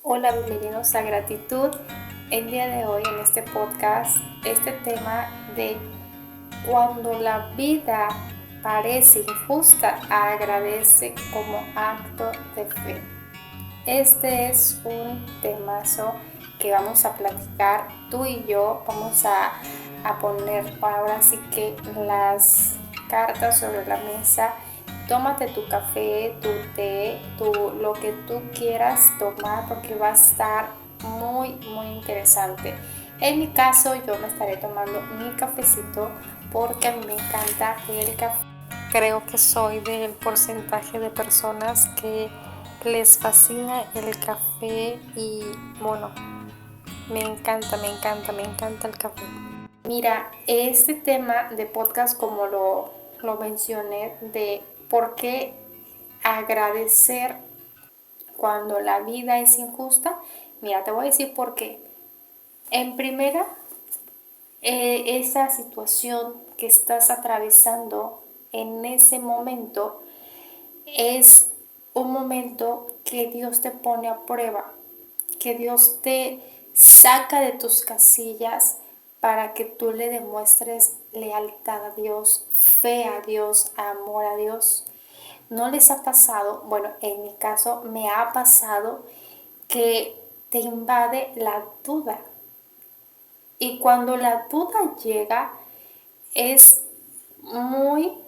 Hola, bienvenidos a Gratitud. El día de hoy en este podcast, este tema de cuando la vida parece injusta, agradece como acto de fe. Este es un temazo que vamos a platicar tú y yo. Vamos a poner ahora sí que las cartas sobre la mesa. Tómate tu café, tu té, lo que tú quieras tomar porque va a estar muy interesante. En mi caso yo me estaré tomando mi cafecito porque a mí me encanta el café. Creo que soy del porcentaje de personas que les fascina el café y bueno, me encanta el café. Mira, este tema de podcast, como lo mencioné, de por qué agradecer cuando la vida es injusta, mira, te voy a decir por qué. En primera, esa situación que estás atravesando en ese momento es un momento que Dios te pone a prueba, que Dios te saca de tus casillas para que tú le demuestres lealtad a Dios, fe a Dios, amor a Dios. ¿No les ha pasado? Bueno, en mi caso me ha pasado que te invade la duda. Y cuando la duda llega es muy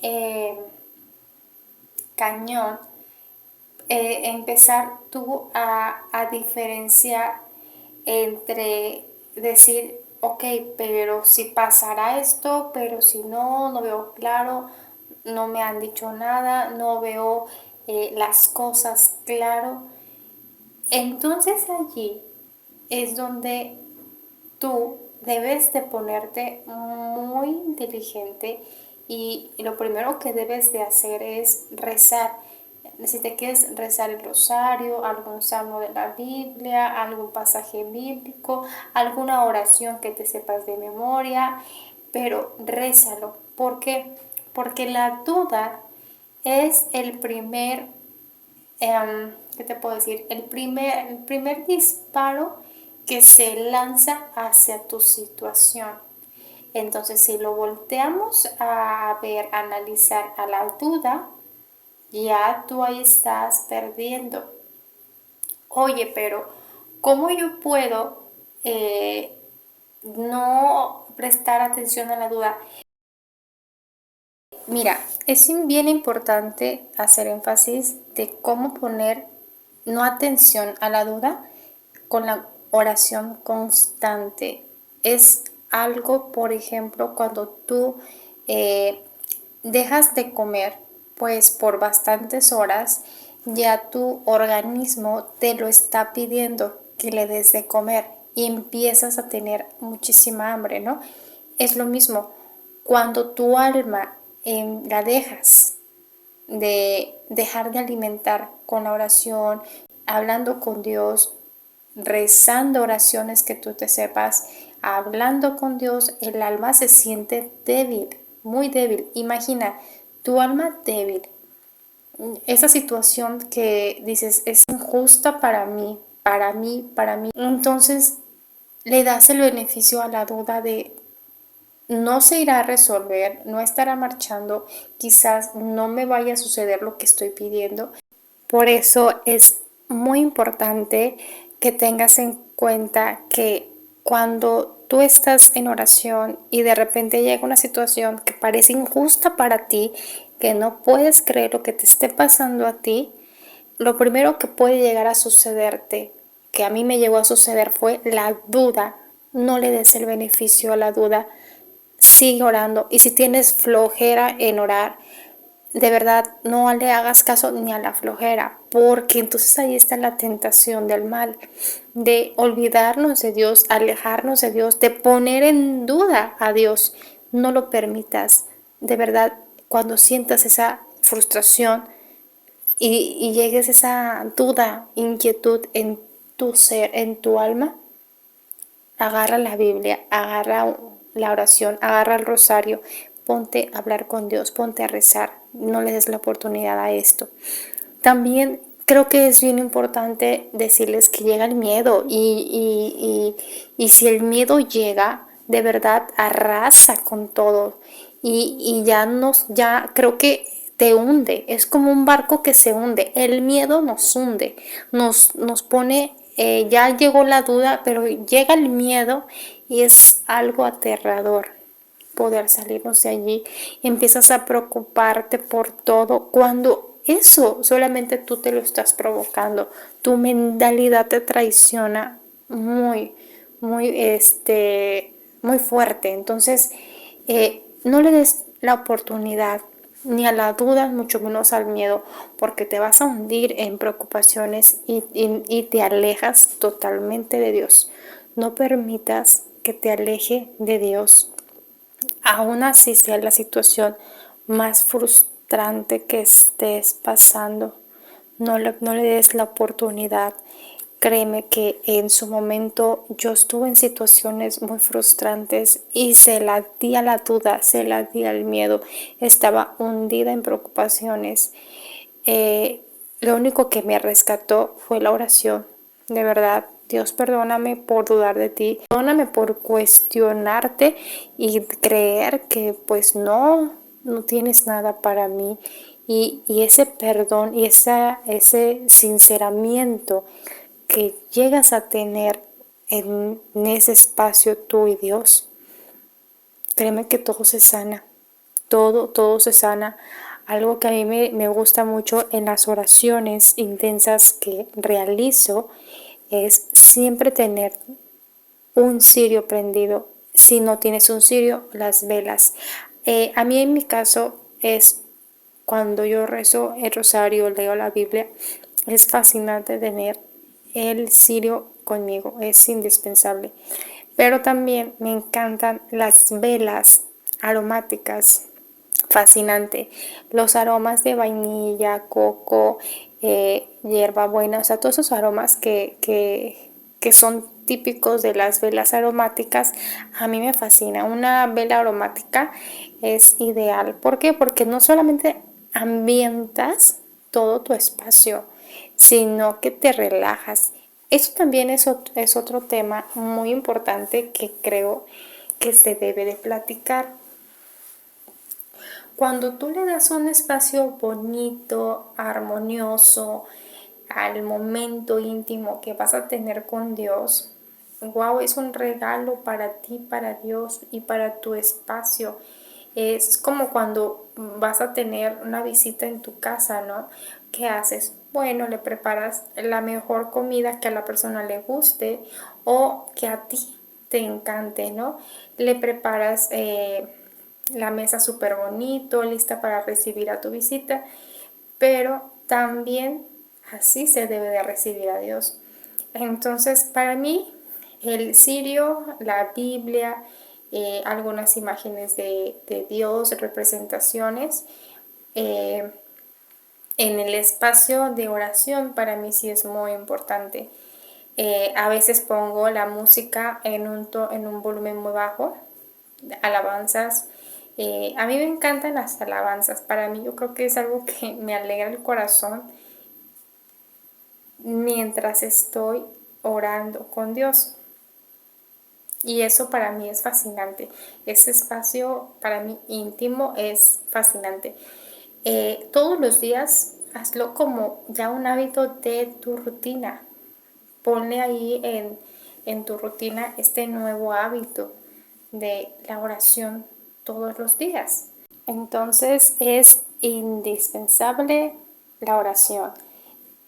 eh, cañón empezar tú a diferenciar entre decir, ok, pero si pasará esto, pero si no, no veo claro, no me han dicho nada, no veo las cosas claro. Entonces allí es donde tú debes de ponerte muy inteligente y lo primero que debes de hacer es rezar. Si te quieres rezar el rosario, algún salmo de la Biblia, algún pasaje bíblico, alguna oración que te sepas de memoria, pero rézalo. ¿Por qué? Porque la duda es el primer, ¿qué te puedo decir? El primer disparo que se lanza hacia tu situación. Entonces, si lo volteamos a ver, a analizar a la duda, ya tú ahí estás perdiendo. Oye, pero ¿cómo yo puedo no prestar atención a la duda? Mira, es bien importante hacer énfasis de cómo poner no atención a la duda con la oración constante. Es algo, por ejemplo, cuando tú eh, dejas de comer, pues por bastantes horas, ya tu organismo te lo está pidiendo que le des de comer y empiezas a tener muchísima hambre, ¿no? Es lo mismo, cuando tu alma la dejas de dejar de alimentar con la oración, hablando con Dios, rezando oraciones que tú te sepas, hablando con Dios, el alma se siente débil, muy débil. Imagina, tu alma débil, esa situación que dices es injusta para mí. Entonces le das el beneficio a la duda de no se irá a resolver, no estará marchando, quizás no me vaya a suceder lo que estoy pidiendo. Por eso es muy importante que tengas en cuenta que cuando tú estás en oración y de repente llega una situación que parece injusta para ti, que no puedes creer lo que te esté pasando a ti, lo primero que puede llegar a sucederte, que a mí me llegó a suceder, fue la duda. No le des el beneficio a la duda, sigue orando. Y si tienes flojera en orar, de verdad no le hagas caso ni a la flojera, porque entonces ahí está la tentación del mal, de olvidarnos de Dios, alejarnos de Dios, de poner en duda a Dios. No lo permitas. De verdad, cuando sientas esa frustración y llegues a esa duda, inquietud en tu ser, en tu alma, agarra la Biblia, agarra la oración, agarra el rosario, ponte a hablar con Dios, ponte a rezar, no le des la oportunidad a esto. También creo que es bien importante decirles que llega el miedo y si el miedo llega, de verdad arrasa con todo y ya creo que te hunde, es como un barco que se hunde, el miedo nos hunde, nos pone, ya llegó la duda, pero llega el miedo y es algo aterrador poder salirnos de allí. Empiezas a preocuparte por todo cuando eso solamente tú te lo estás provocando. Tu mentalidad te traiciona muy, muy, muy fuerte. Entonces, no le des la oportunidad ni a la duda, mucho menos al miedo, porque te vas a hundir en preocupaciones y te alejas totalmente de Dios. No permitas que te aleje de Dios aún así sea la situación más frustrante que estés pasando, no le des la oportunidad. Créeme que en su momento yo estuve en situaciones muy frustrantes y se la di a la duda, se la di al miedo, estaba hundida en preocupaciones. Lo único que me rescató fue la oración. De verdad, Dios, perdóname por dudar de ti, perdóname por cuestionarte y creer que pues no tienes nada para mí. Y ese perdón y ese sinceramiento que llegas a tener en ese espacio tú y Dios, créeme que todo se sana, todo se sana. Algo que a mí me gusta mucho en las oraciones intensas que realizo es siempre tener un cirio prendido. Si no tienes un cirio, las velas. A mí en mi caso es cuando yo rezo el rosario, leo la Biblia, es fascinante tener el cirio conmigo, es indispensable. Pero también me encantan las velas aromáticas, fascinante. Los aromas de vainilla, coco, hierbabuena, o sea, todos esos aromas que son típicos de las velas aromáticas, a mí me fascina. Una vela aromática es ideal. ¿Por qué? Porque no solamente ambientas todo tu espacio, sino que te relajas. Eso también es otro tema muy importante que creo que se debe de platicar. Cuando tú le das un espacio bonito, armonioso, al momento íntimo que vas a tener con Dios, wow, es un regalo para ti, para Dios y para tu espacio. Es como cuando vas a tener una visita en tu casa, ¿no? ¿Qué haces? Bueno, le preparas la mejor comida que a la persona le guste o que a ti te encante, ¿no? Le preparas la mesa súper bonito, lista para recibir a tu visita, pero también así se debe de recibir a Dios. Entonces, para mí, el cirio, la Biblia, algunas imágenes de Dios, representaciones, eh, en el espacio de oración para mí sí es muy importante. A veces pongo la música en un volumen muy bajo, alabanzas. A mí me encantan las alabanzas. Para mí yo creo que es algo que me alegra el corazón mientras estoy orando con Dios. Y eso para mí es fascinante. Ese espacio para mí íntimo es fascinante. Todos los días hazlo como ya un hábito de tu rutina. Ponle ahí en tu rutina este nuevo hábito de la oración todos los días. Entonces es indispensable la oración.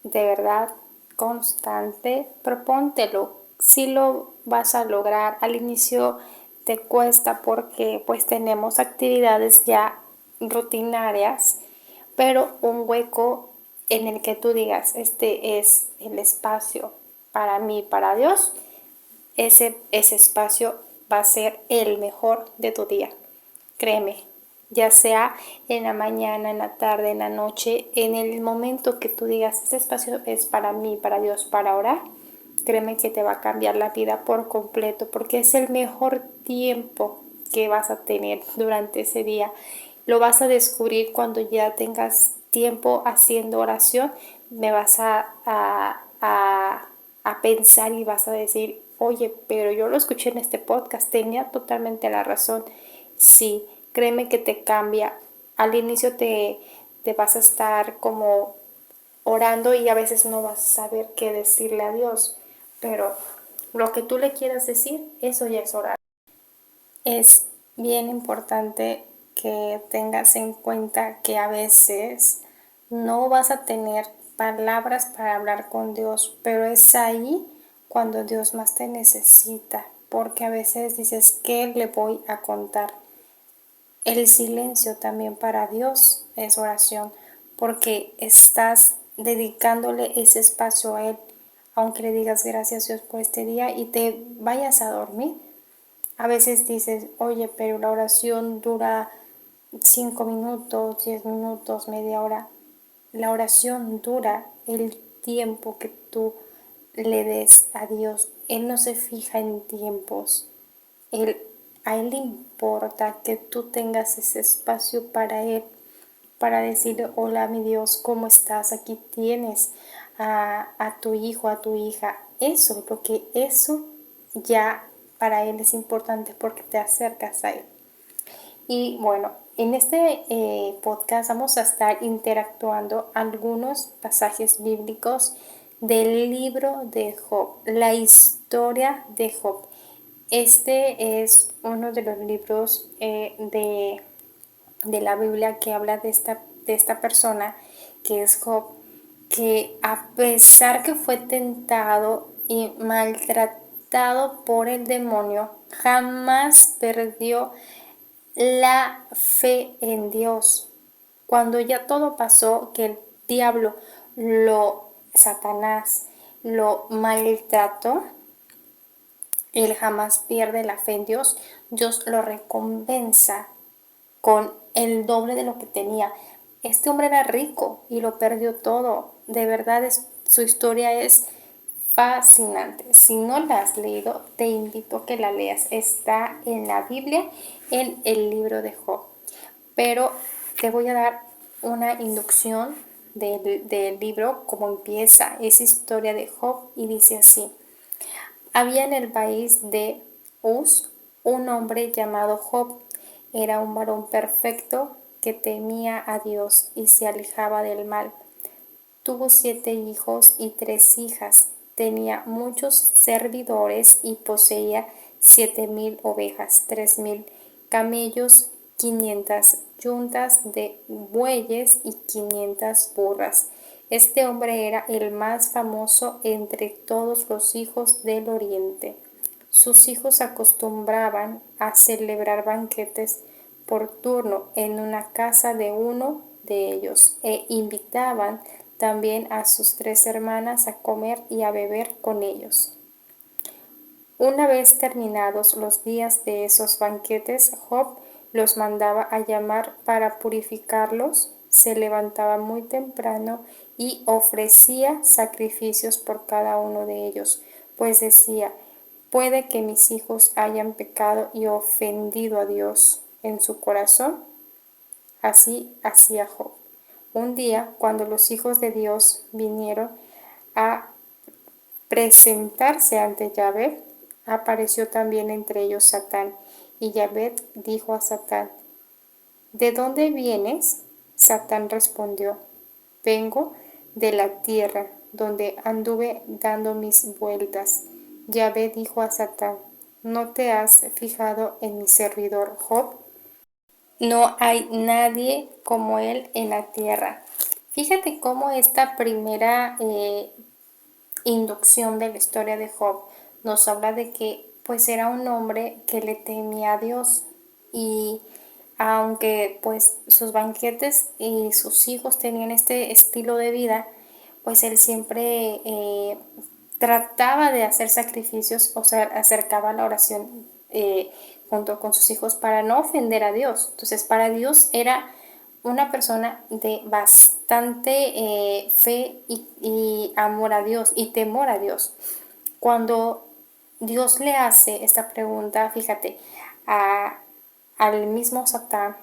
De verdad, constante, propóntelo. Si lo vas a lograr, al inicio te cuesta porque pues tenemos actividades ya rutinarias, pero un hueco en el que tú digas, este es el espacio para mí, para Dios, ese espacio va a ser el mejor de tu día. Créeme, ya sea en la mañana, en la tarde, en la noche, en el momento que tú digas, este espacio es para mí, para Dios, para orar, créeme que te va a cambiar la vida por completo, porque es el mejor tiempo que vas a tener durante ese día. Lo vas a descubrir cuando ya tengas tiempo haciendo oración, me vas a pensar y vas a decir, oye, pero yo lo escuché en este podcast, tenía totalmente la razón. Sí, créeme que te cambia. Al inicio te vas a estar como orando y a veces no vas a saber qué decirle a Dios, pero lo que tú le quieras decir, eso ya es orar. Es bien importante que tengas en cuenta que a veces no vas a tener palabras para hablar con Dios, pero es ahí cuando Dios más te necesita, porque a veces dices, ¿qué le voy a contar? El silencio también para Dios es oración, porque estás dedicándole ese espacio a Él, aunque le digas gracias Dios por este día y te vayas a dormir. A veces dices, oye, pero la oración dura 5 minutos, 10 minutos, media hora. La oración dura el tiempo que tú le des a Dios. Él no se fija en tiempos. Él, a Él le importa que tú tengas ese espacio para Él, para decirle, hola mi Dios, ¿cómo estás? Aquí tienes a tu hijo, a tu hija. Eso, porque eso ya para Él es importante porque te acercas a Él. Y bueno, en este podcast vamos a estar interactuando algunos pasajes bíblicos del libro de Job, la historia de Job. Este es uno de los libros de la Biblia que habla de esta persona que es Job, que a pesar que fue tentado y maltratado por el demonio, jamás perdió la fe en Dios. Cuando ya todo pasó, que el diablo Satanás lo maltrató, él jamás pierde la fe en Dios. Dios lo recompensa con el doble de lo que tenía. Este hombre era rico y lo perdió todo. De verdad, su historia es fascinante. Si no la has leído, te invito a que la leas. Está en la Biblia, en el libro de Job. Pero te voy a dar una inducción del libro, cómo empieza esa historia de Job, y dice así. Había en el país de Uz un hombre llamado Job. Era un varón perfecto que temía a Dios y se alejaba del mal. Tuvo 7 hijos y 3 hijas. Tenía muchos servidores y poseía 7.000 ovejas, 3.000 camellos, 500 yuntas de bueyes y 500 burras. Este hombre era el más famoso entre todos los hijos del oriente. Sus hijos acostumbraban a celebrar banquetes por turno en una casa de uno de ellos e invitaban también a sus 3 hermanas a comer y a beber con ellos. Una vez terminados los días de esos banquetes, Job los mandaba a llamar para purificarlos, se levantaba muy temprano y ofrecía sacrificios por cada uno de ellos, pues decía, puede que mis hijos hayan pecado y ofendido a Dios en su corazón. Así hacía Job. Un día, cuando los hijos de Dios vinieron a presentarse ante Yahvé, apareció también entre ellos Satán. Y Yahvé dijo a Satán, ¿de dónde vienes? Satán respondió, vengo de la tierra, donde anduve dando mis vueltas. Yahvé dijo a Satán, ¿no te has fijado en mi servidor Job? No hay nadie como él en la tierra. Fíjate cómo esta primera inducción de la historia de Job nos habla de que pues era un hombre que le temía a Dios, y aunque pues sus banquetes y sus hijos tenían este estilo de vida, pues él siempre trataba de hacer sacrificios, o sea, acercaba la oración junto con sus hijos para no ofender a Dios. Entonces para Dios era una persona de bastante fe y amor a Dios y temor a Dios. Cuando Dios le hace esta pregunta, fíjate, a, al mismo Satán,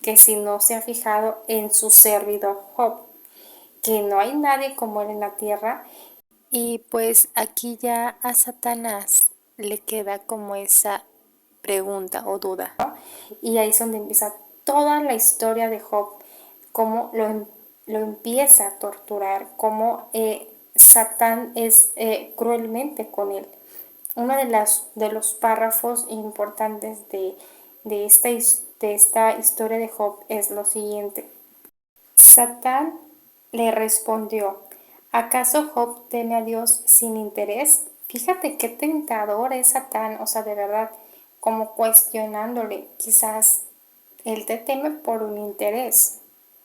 que si no se ha fijado en su servidor Job. que no hay nadie como él en la tierra. Y pues aquí ya a Satanás le queda como esa pregunta o duda, ¿no? Y ahí es donde empieza toda la historia de Job, cómo lo empieza a torturar, cómo Satán es cruelmente con él. Uno de los párrafos importantes de esta historia de Job es lo siguiente. Satán le respondió, ¿acaso Job teme a Dios sin interés? Fíjate qué tentador es Satán, o sea, de verdad, como cuestionándole, quizás él te teme por un interés.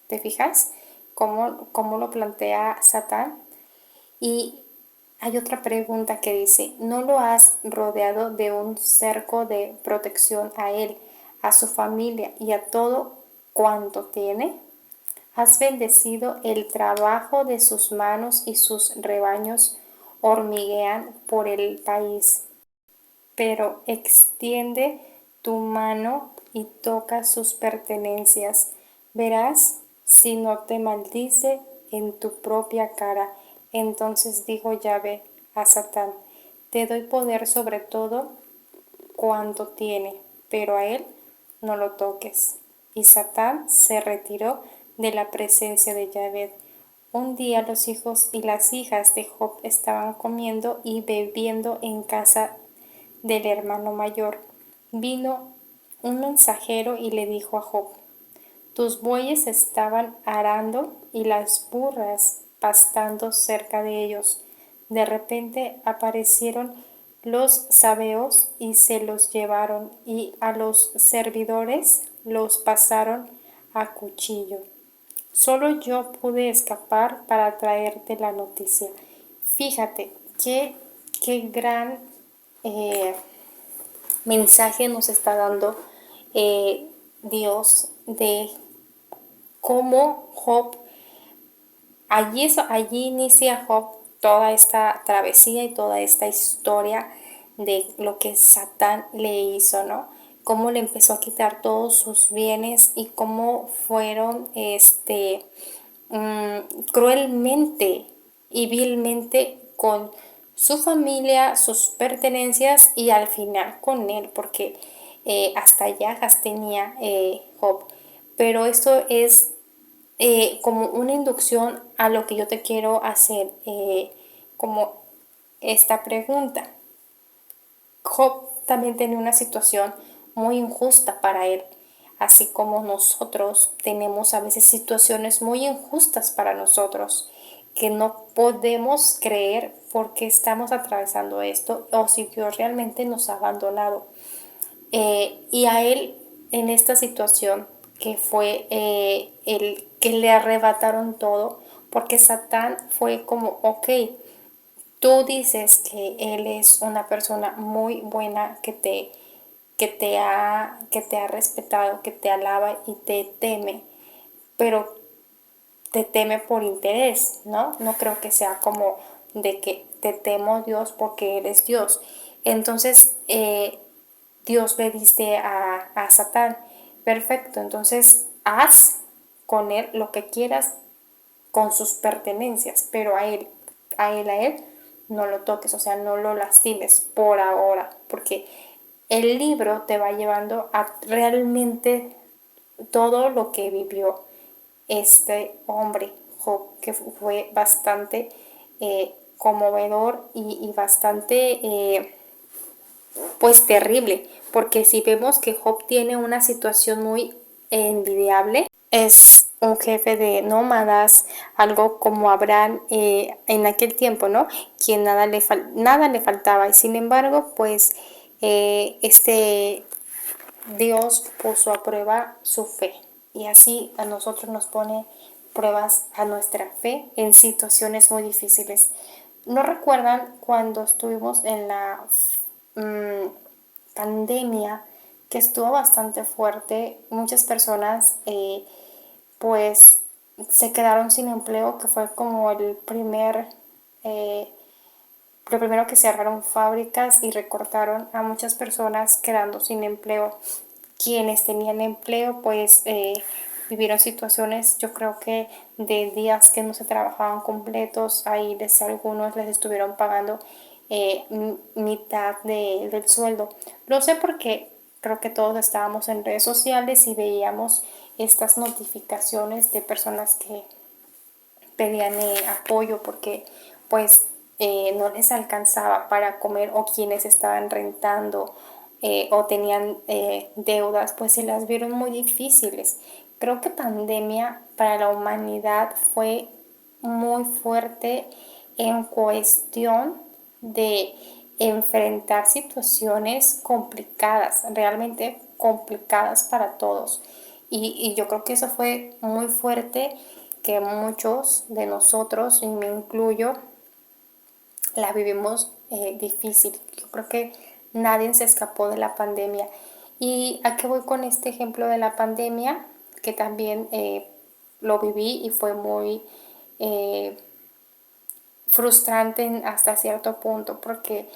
¿Te fijas cómo lo plantea Satán? Y hay otra pregunta que dice, ¿no lo has rodeado de un cerco de protección a él, a su familia y a todo cuanto tiene? Has bendecido el trabajo de sus manos y sus rebaños hormiguean por el país. Pero extiende tu mano y toca sus pertenencias. Verás si no te maldice en tu propia cara. Entonces dijo Yahvé a Satán, te doy poder sobre todo cuanto tiene, pero a él no lo toques. Y Satán se retiró de la presencia de Yahvé. Un día los hijos y las hijas de Job estaban comiendo y bebiendo en casa del hermano mayor. Vino un mensajero y le dijo a Job, tus bueyes estaban arando y las burras pastando cerca de ellos. De repente aparecieron los sabeos y se los llevaron, y a los servidores los pasaron a cuchillo. Solo yo pude escapar para traerte la noticia. Fíjate qué gran eh, mensaje nos está dando Dios de cómo Job, allí inicia Job toda esta travesía y toda esta historia de lo que Satán le hizo, ¿no? Cómo le empezó a quitar todos sus bienes y cómo fueron cruelmente y vilmente con su familia, sus pertenencias y al final con él, porque hasta llagas tenía Job. Pero esto es como una inducción a lo que yo te quiero hacer, como esta pregunta. Job también tenía una situación muy injusta para él, así como nosotros tenemos a veces situaciones muy injustas para nosotros, que no podemos creer por qué estamos atravesando esto o si Dios realmente nos ha abandonado. Y a él en esta situación que fue el que le arrebataron todo, porque Satán fue como, ok, tú dices que él es una persona muy buena que te ha respetado, que te alaba y te teme, pero te teme por interés, ¿no? No creo que sea como de que te temo Dios porque eres Dios. Entonces, Dios le dice a Satán, perfecto, entonces haz con él lo que quieras con sus pertenencias, pero a él, no lo toques, o sea, no lo lastimes por ahora, porque el libro te va llevando a realmente todo lo que vivió este hombre, Job, que fue bastante conmovedor y bastante pues terrible, porque si vemos que Job tiene una situación muy envidiable, es un jefe de nómadas, algo como Abraham en aquel tiempo, ¿no? Quien nada le faltaba y sin embargo, pues Dios puso a prueba su fe y así a nosotros nos pone pruebas a nuestra fe en situaciones muy difíciles. ¿No recuerdan cuando estuvimos en la pandemia que estuvo bastante fuerte? Muchas personas pues se quedaron sin empleo, que fue como lo primero que cerraron fábricas y recortaron a muchas personas quedando sin empleo. Quienes tenían empleo pues vivieron situaciones, yo creo que de días que no se trabajaban completos, ahí algunos les estuvieron pagando mitad del sueldo. Lo sé porque creo que todos estábamos en redes sociales y veíamos estas notificaciones de personas que pedían apoyo porque pues no les alcanzaba para comer, o quienes estaban rentando o tenían deudas, pues se las vieron muy difíciles. Creo que pandemia para la humanidad fue muy fuerte en cuestión de enfrentar situaciones complicadas, realmente complicadas para todos. Y yo creo que eso fue muy fuerte, que muchos de nosotros, y me incluyo, la vivimos difícil. Yo creo que nadie se escapó de la pandemia. ¿Y a qué voy con este ejemplo de la pandemia? Que también lo viví y fue muy eh, frustrante hasta cierto punto, porque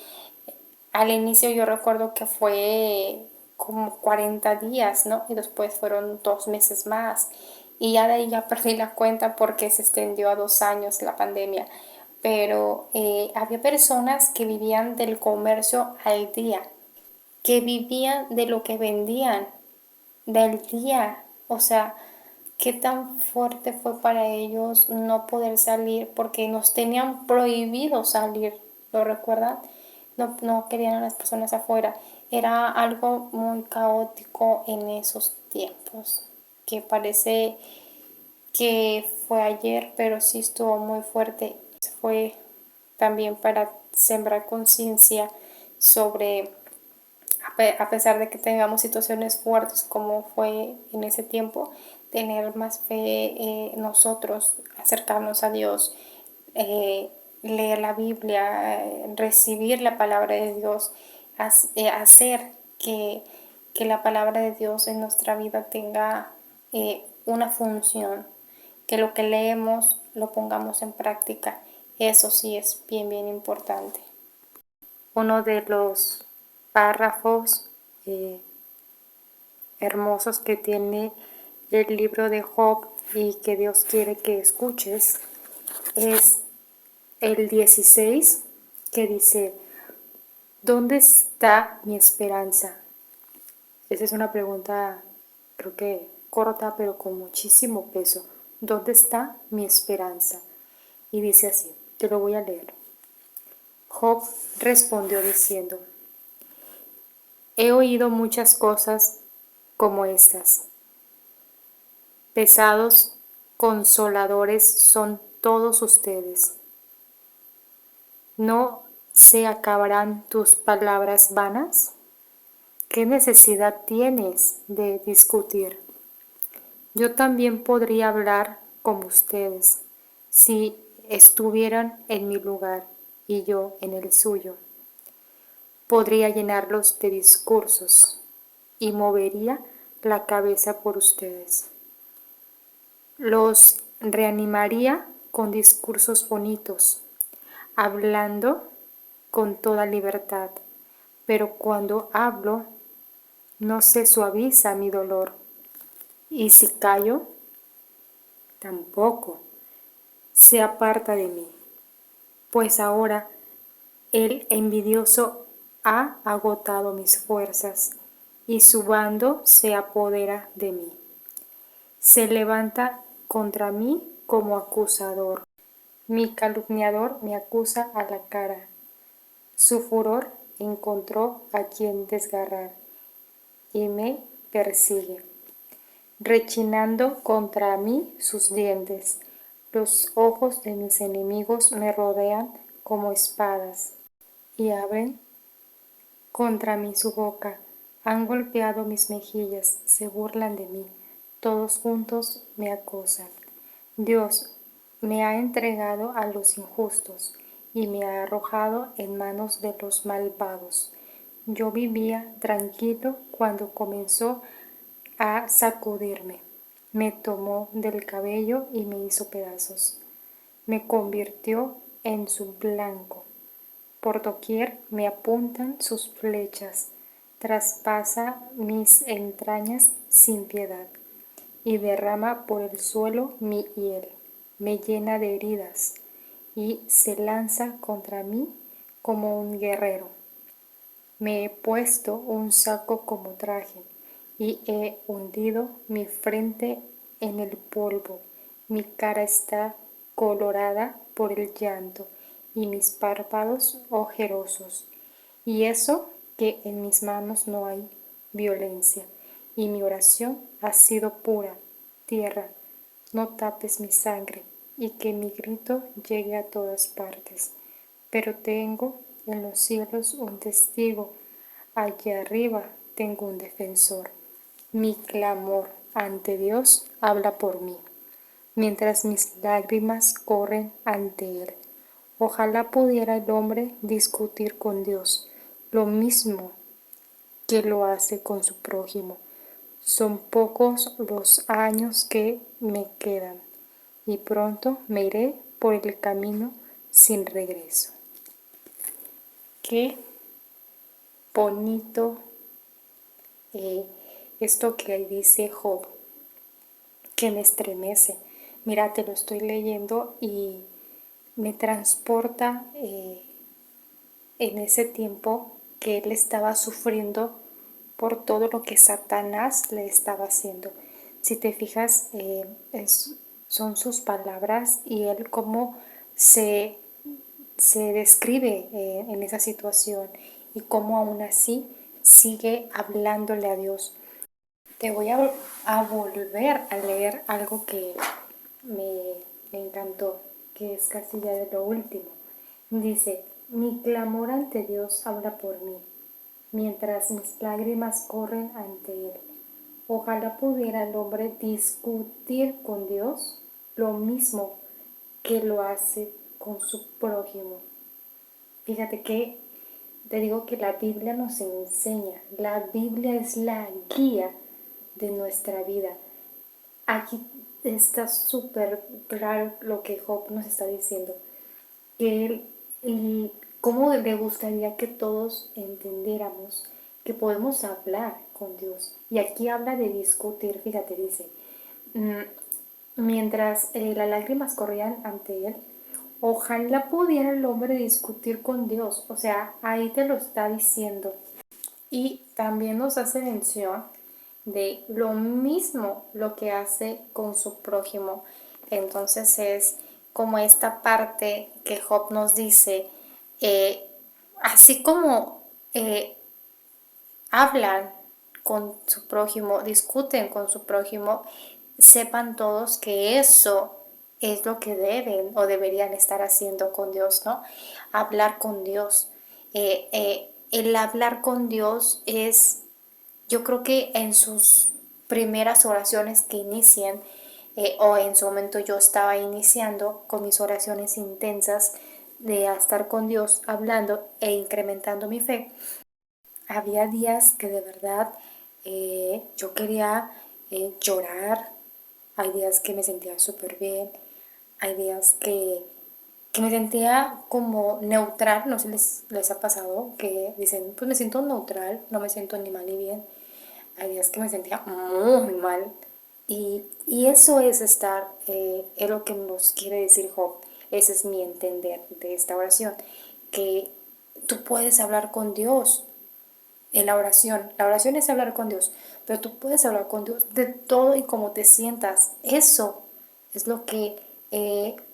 al inicio yo recuerdo que fue como 40 días, ¿no? Y después fueron 2 meses más. Y ya de ahí ya perdí la cuenta porque se extendió a 2 años la pandemia. Pero había personas que vivían del comercio al día, que vivían de lo que vendían, del día. O sea, qué tan fuerte fue para ellos no poder salir porque nos tenían prohibido salir, ¿lo recuerdan? No, no querían a las personas afuera. Era algo muy caótico en esos tiempos, que parece que fue ayer, pero sí estuvo muy fuerte. Fue también para sembrar conciencia sobre, a pesar de que tengamos situaciones fuertes como fue en ese tiempo, tener más fe nosotros, acercarnos a Dios, eh, leer la Biblia, recibir la palabra de Dios, hacer que la palabra de Dios en nuestra vida tenga una función, que lo que leemos lo pongamos en práctica. Eso sí es bien, bien importante. Uno de los párrafos eh, hermosos que tiene el libro de Job y que Dios quiere que escuches es el 16, que dice: ¿dónde está mi esperanza? Esa es una pregunta, creo que corta, pero con muchísimo peso. ¿Dónde está mi esperanza? Y dice así, te lo voy a leer. Job respondió diciendo: he oído muchas cosas como estas. Pesados consoladores son todos ustedes. ¿No se acabarán tus palabras vanas? ¿Qué necesidad tienes de discutir? Yo también podría hablar como ustedes, si estuvieran en mi lugar y yo en el suyo. Podría llenarlos de discursos y movería la cabeza por ustedes. Los reanimaría con discursos bonitos, hablando con toda libertad, pero cuando hablo no se suaviza mi dolor, y si callo, tampoco se aparta de mí, pues ahora el envidioso ha agotado mis fuerzas y su bando se apodera de mí. Se levanta contra mí como acusador. Mi calumniador me acusa a la cara. Su furor encontró a quien desgarrar y me persigue, rechinando contra mí sus dientes. Los ojos de mis enemigos me rodean como espadas y abren contra mí su boca. Han golpeado mis mejillas, se burlan de mí, todos juntos me acosan. Dios me ha entregado a los injustos y me ha arrojado en manos de los malvados. Yo vivía tranquilo cuando comenzó a sacudirme. Me tomó del cabello y me hizo pedazos. Me convirtió en su blanco. Por doquier me apuntan sus flechas. Traspasa mis entrañas sin piedad. y derrama por el suelo mi hiel, me llena de heridas y se lanza contra mí como un guerrero. Me he puesto un saco como traje y he hundido mi frente en el polvo. Mi cara está colorada por el llanto y mis párpados ojerosos. Y eso que en mis manos no hay violencia y mi oración ha sido pura. Tierra, no tapes mi sangre y que mi grito llegue a todas partes. Pero tengo en los cielos un testigo, allá arriba tengo un defensor. Mi clamor ante Dios habla por mí, mientras mis lágrimas corren ante Él. Ojalá pudiera el hombre discutir con Dios, lo mismo que lo hace con su prójimo. Son pocos los años que me quedan y pronto me iré por el camino sin regreso. Qué bonito eh, esto que dice Job, que me estremece. Mira, te lo estoy leyendo y me transporta en ese tiempo que él estaba sufriendo por todo lo que Satanás le estaba haciendo. Si te fijas, son sus palabras y él cómo se, se describe en esa situación y cómo aún así sigue hablándole a Dios. Te voy a volver a leer algo que me, me encantó, que es casi ya de lo último. Dice, mi clamor ante Dios habla por mí, mientras mis lágrimas corren ante Él. Ojalá pudiera el hombre discutir con Dios lo mismo que lo hace con su prójimo. Fíjate que te digo que la Biblia nos enseña, la Biblia es la guía de nuestra vida. Aquí está súper claro lo que Job nos está diciendo, que él, y cómo le gustaría que todos entendiéramos que podemos hablar con Dios. Y aquí habla de discutir, fíjate, dice, mientras las lágrimas corrían ante él, ojalá pudiera el hombre discutir con Dios. O sea, ahí te lo está diciendo. Y también nos hace mención de lo mismo lo que hace con su prójimo. Entonces es como esta parte que Job nos dice, eh, así como hablan con su prójimo, discuten con su prójimo, sepan todos que eso es lo que deben o deberían estar haciendo con Dios, ¿no? Hablar con Dios. El hablar con Dios es, yo creo que en sus primeras oraciones que inicien, o en su momento yo estaba iniciando con mis oraciones intensas de estar con Dios, hablando e incrementando mi fe, había días que de verdad yo quería llorar, hay días que me sentía súper bien, hay días que me sentía como neutral, no sé si les ha pasado, que dicen, pues me siento neutral, no me siento ni mal ni bien. Hay días que me sentía muy mal. Y eso es estar, es lo que nos quiere decir Job. Ese es mi entender de esta oración, que tú puedes hablar con Dios en la oración. La oración es hablar con Dios, pero tú puedes hablar con Dios de todo y cómo te sientas. Eso es lo que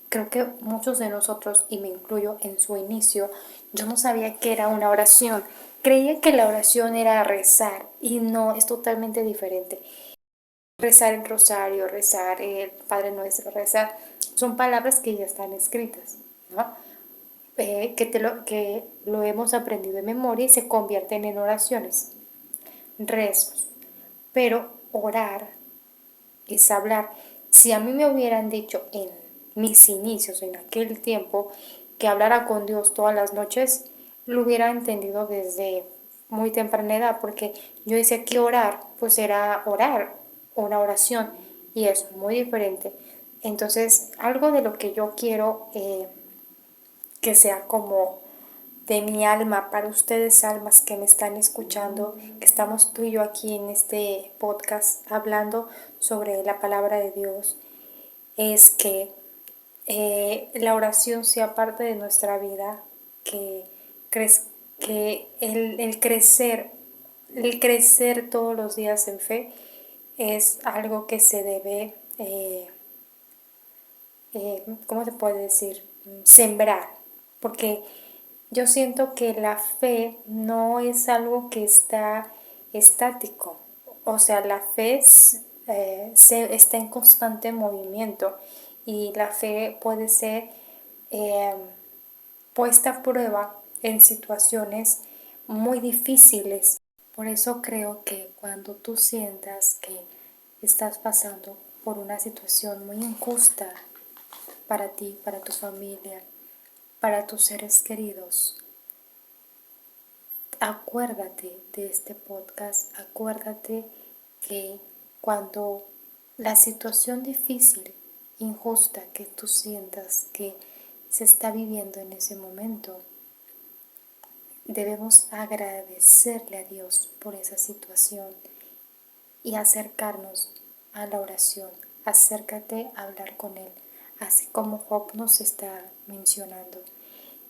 creo que muchos de nosotros, y me incluyo en su inicio, yo no sabía que era una oración. Creía que la oración era rezar y no, es totalmente diferente. Rezar el rosario, rezar el Padre Nuestro, rezar, son palabras que ya están escritas, ¿no? Que lo hemos aprendido de memoria y se convierten en oraciones, rezos. Pero orar es hablar. Si a mí me hubieran dicho en mis inicios, en aquel tiempo, que hablara con Dios todas las noches, lo hubiera entendido desde muy temprana edad, porque yo decía que orar, pues era orar, una oración, y es muy diferente. Entonces, algo de lo que yo quiero que sea como de mi alma para ustedes, almas que me están escuchando, que estamos tú y yo aquí en este podcast hablando sobre la palabra de Dios, es que la oración sea parte de nuestra vida, que, que el crecer todos los días en fe es algo que se debe, ¿cómo se puede decir? Sembrar, porque yo siento que la fe no es algo que está estático, o sea, la fe está en constante movimiento y la fe puede ser eh, puesta a prueba en situaciones muy difíciles. Por eso creo que cuando tú sientas que estás pasando por una situación muy injusta para ti, para tu familia, para tus seres queridos, acuérdate de este podcast, acuérdate que cuando la situación difícil, injusta que tú sientas que se está viviendo en ese momento, debemos agradecerle a Dios por esa situación y acercarnos a la oración. Acércate a hablar con Él, así como Job nos está mencionando.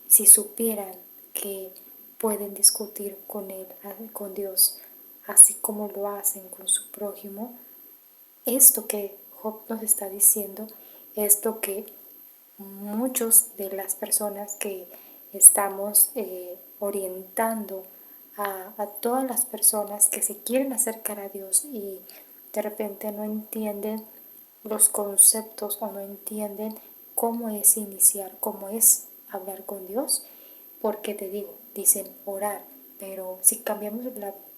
Si supieran que pueden discutir con Él, con Dios, así como lo hacen con su prójimo, esto que Job nos está diciendo es lo que muchos de las personas que estamos orientando a todas las personas que se quieren acercar a Dios y de repente no entienden los conceptos o no entienden cómo es iniciar, cómo es hablar con Dios, porque te digo, dicen orar, pero si cambiamos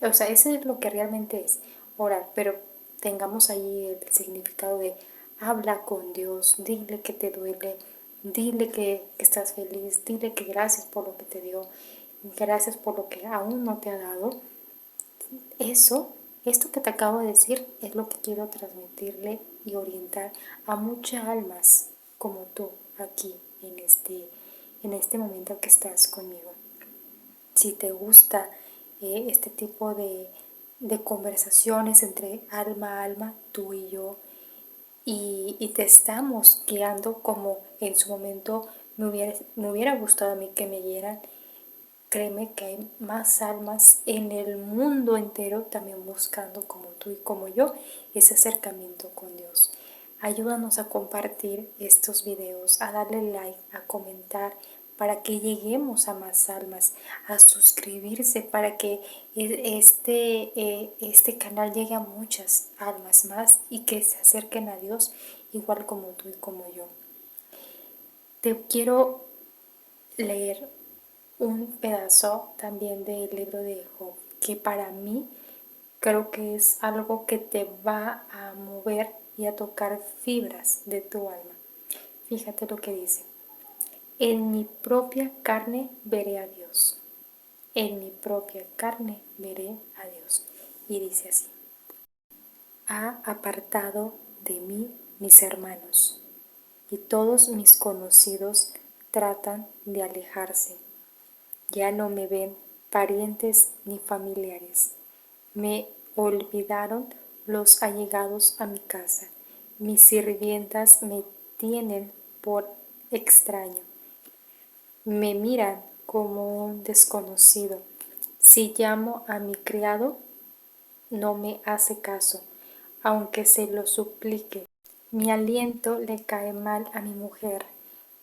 o sea, ese es lo que realmente es orar, pero tengamos ahí el significado de habla con Dios, dile que te duele, dile que estás feliz, dile que gracias por lo que te dio, gracias por lo que aún no te ha dado. Esto que te acabo de decir es lo que quiero transmitirle y orientar a muchas almas como tú aquí en este momento que estás conmigo. Si te gusta este tipo de conversaciones entre alma a alma, tú y yo, y te estamos guiando como en su momento me hubiera gustado a mí que me guiaran. Créeme que hay más almas en el mundo entero también buscando como tú y como yo ese acercamiento con Dios. Ayúdanos a compartir estos videos, a darle like, a comentar para que lleguemos a más almas, a suscribirse para que este canal llegue a muchas almas más y que se acerquen a Dios igual como tú y como yo. Te quiero leer un pedazo también del libro de Job, que para mí creo que es algo que te va a mover y a tocar fibras de tu alma. Fíjate lo que dice. En mi propia carne veré a Dios. En mi propia carne veré a Dios. Y dice así. Ha apartado de mí mis hermanos, y todos mis conocidos tratan de alejarse. Ya no me ven parientes ni familiares. Me olvidaron los allegados a mi casa. Mis sirvientas me tienen por extraño. Me miran como un desconocido. Si llamo a mi criado, no me hace caso, aunque se lo suplique. Mi aliento le cae mal a mi mujer.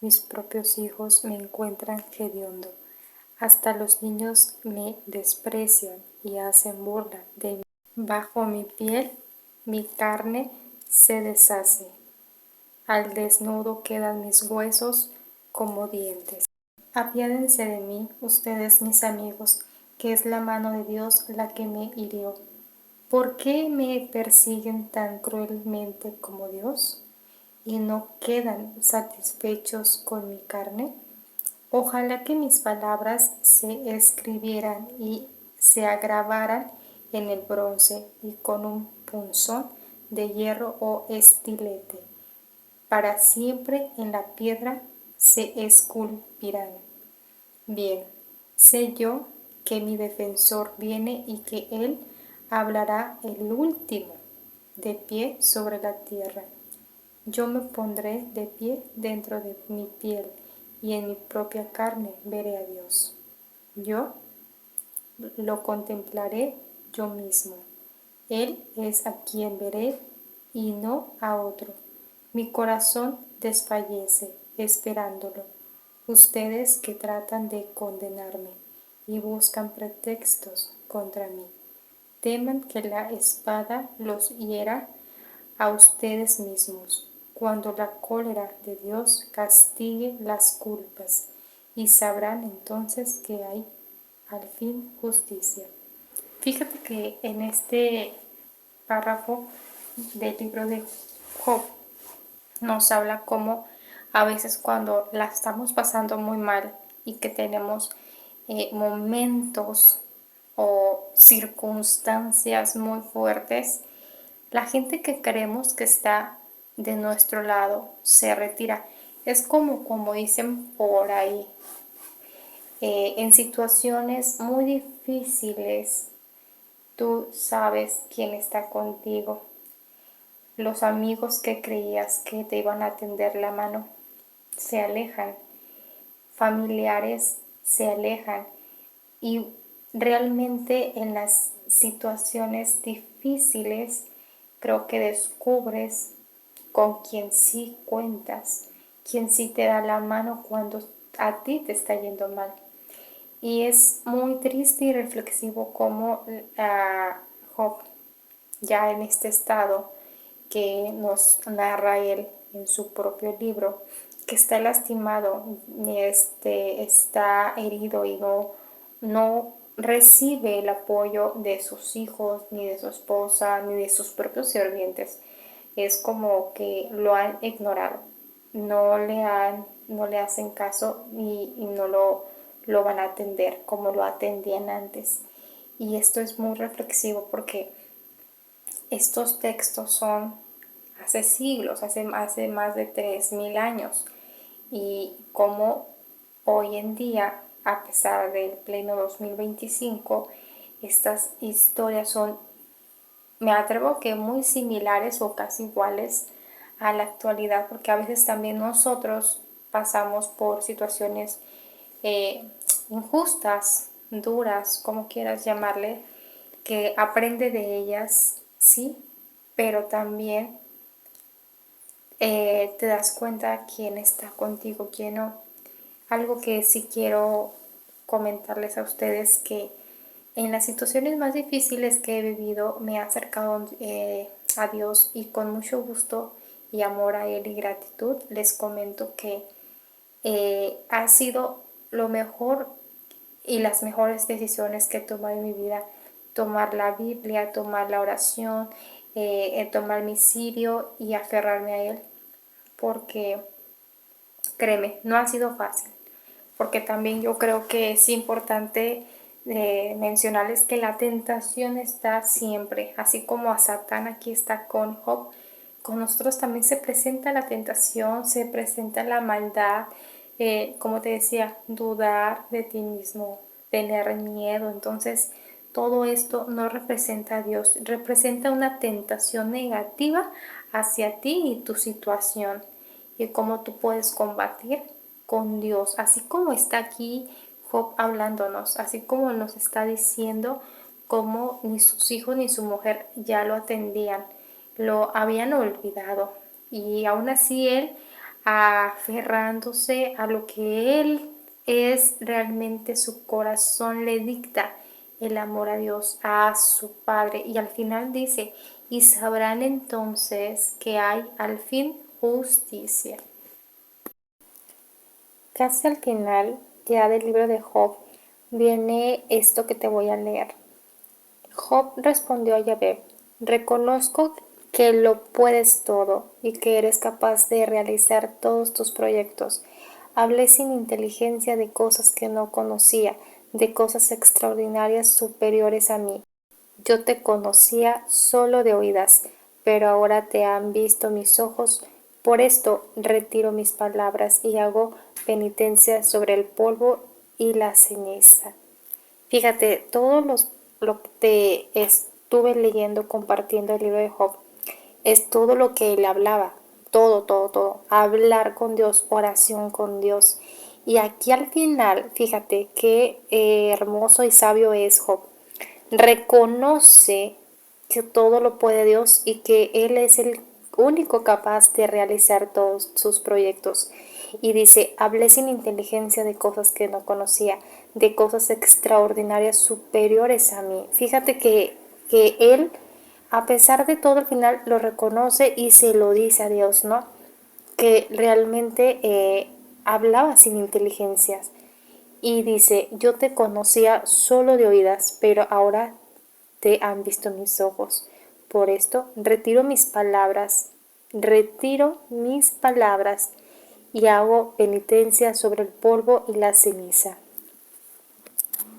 Mis propios hijos me encuentran hediondo. Hasta los niños me desprecian y hacen burla de mí. Bajo mi piel, mi carne se deshace. Al desnudo quedan mis huesos como dientes. Apiádense de mí, ustedes mis amigos, que es la mano de Dios la que me hirió. ¿Por qué me persiguen tan cruelmente como Dios? ¿Y no quedan satisfechos con mi carne? Ojalá que mis palabras se escribieran y se grabaran en el bronce y con un punzón de hierro o estilete. Para siempre en la piedra se esculpirán. Bien, Sé yo que mi defensor viene y que él hablará el último, de pie sobre la tierra. Yo me pondré de pie dentro de mi piel y en mi propia carne veré a Dios. Yo lo contemplaré yo mismo. Él es a quien veré y no a otro. Mi corazón desfallece esperándolo. Ustedes que tratan de condenarme y buscan pretextos contra mí, teman que la espada los hiera a ustedes mismos, cuando la cólera de Dios castigue las culpas, y sabrán entonces que hay al fin justicia. Fíjate que en este párrafo del libro de Job nos habla cómo a veces cuando la estamos pasando muy mal y que tenemos momentos o circunstancias muy fuertes, la gente que creemos que está de nuestro lado se retira. Es como dicen por ahí, en situaciones muy difíciles, tú sabes quién está contigo. Los amigos que creías que te iban a tender la mano se alejan, familiares se alejan y realmente en las situaciones difíciles creo que descubres con quien sí cuentas, quien sí te da la mano cuando a ti te está yendo mal. Y es muy triste y reflexivo como Job, ya en este estado que nos narra él en su propio libro, que está lastimado, está herido y no recibe el apoyo de sus hijos, ni de su esposa, ni de sus propios sirvientes. Es como que lo han ignorado, no le hacen caso y no lo van a atender como lo atendían antes. Y esto es muy reflexivo porque estos textos son hace siglos, hace más de 3000 años, y como hoy en día, a pesar del pleno 2025, estas historias son, me atrevo que muy similares o casi iguales a la actualidad, porque a veces también nosotros pasamos por situaciones eh, injustas, duras, como quieras llamarle, que aprende de ellas, sí, pero también te das cuenta quién está contigo, quién no. Algo que sí quiero comentarles a ustedes, que en las situaciones más difíciles que he vivido me he acercado a Dios, y con mucho gusto y amor a Él y gratitud les comento que ha sido lo mejor y las mejores decisiones que he tomado en mi vida: tomar la Biblia, tomar la oración, tomar mi cirio y aferrarme a Él, porque créeme, no ha sido fácil, porque también yo creo que es importante mencionarles que la tentación está siempre, así como a Satán aquí está con Job. Con nosotros también se presenta la tentación, se presenta la maldad, como te decía, dudar de ti mismo, tener miedo. Entonces, todo esto no representa a Dios, representa una tentación negativa hacia ti y tu situación, y cómo tú puedes combatir con Dios, así como está aquí Job hablándonos, así como nos está diciendo cómo ni sus hijos ni su mujer ya lo atendían, lo habían olvidado, y aún así él, aferrándose a lo que él es realmente, su corazón le dicta el amor a Dios, a su Padre, y al final dice: y sabrán entonces que hay al fin justicia. Casi al final ya del libro de Job viene esto que te voy a leer. Job respondió a Yahvé: reconozco que lo puedes todo y que eres capaz de realizar todos tus proyectos. Hablé sin inteligencia de cosas que no conocía, de cosas extraordinarias superiores a mí. Yo te conocía solo de oídas, pero ahora te han visto mis ojos. Por esto retiro mis palabras y hago penitencia sobre el polvo y la ceniza. Fíjate, lo que te estuve leyendo, compartiendo el libro de Job, es todo lo que él hablaba, todo, todo, todo. Hablar con Dios, oración con Dios. Y aquí al final, fíjate qué hermoso y sabio es Job. Reconoce que todo lo puede Dios y que Él es el único capaz de realizar todos sus proyectos. Y dice, hablé sin inteligencia de cosas que no conocía, de cosas extraordinarias superiores a mí. Fíjate que Él, a pesar de todo, al final lo reconoce y se lo dice a Dios, ¿no? Que realmente hablaba sin inteligencias. Y dice, yo te conocía solo de oídas, pero ahora te han visto mis ojos. Por esto retiro mis palabras y hago penitencia sobre el polvo y la ceniza.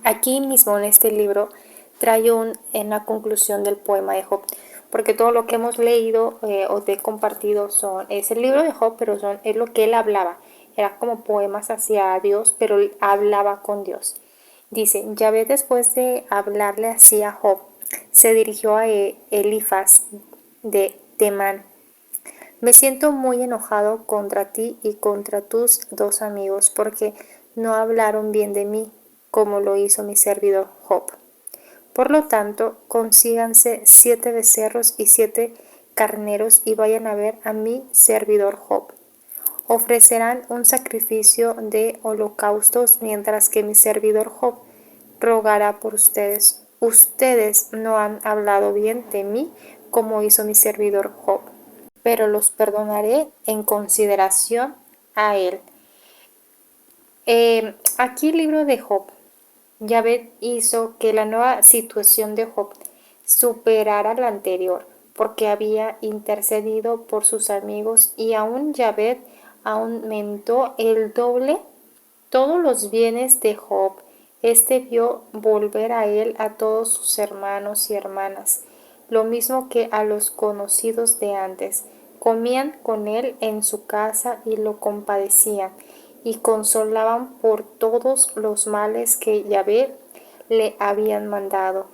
Aquí mismo en este libro traigo en la conclusión del poema de Job, porque todo lo que hemos leído o te he compartido es el libro de Job, pero es lo que él hablaba. Era como poemas hacia Dios, pero él hablaba con Dios. Dice, Yahvé después de hablarle así a Job, se dirigió a Elifaz de Temán. Me siento muy enojado contra ti y contra tus dos amigos porque no hablaron bien de mí, como lo hizo mi servidor Job. Por lo tanto, consíganse 7 becerros y 7 carneros y vayan a ver a mi servidor Job. Ofrecerán un sacrificio de holocaustos mientras que mi servidor Job rogará por ustedes. Ustedes no han hablado bien de mí como hizo mi servidor Job, pero los perdonaré en consideración a él. Aquí el libro de Job, Yahvé hizo que la nueva situación de Job superara la anterior, porque había intercedido por sus amigos y aún Yahvé aumentó el doble todos los bienes de Job. Este vio volver a él a todos sus hermanos y hermanas, lo mismo que a los conocidos de antes. Comían con él en su casa y lo compadecían, y consolaban por todos los males que Yahvé le habían mandado.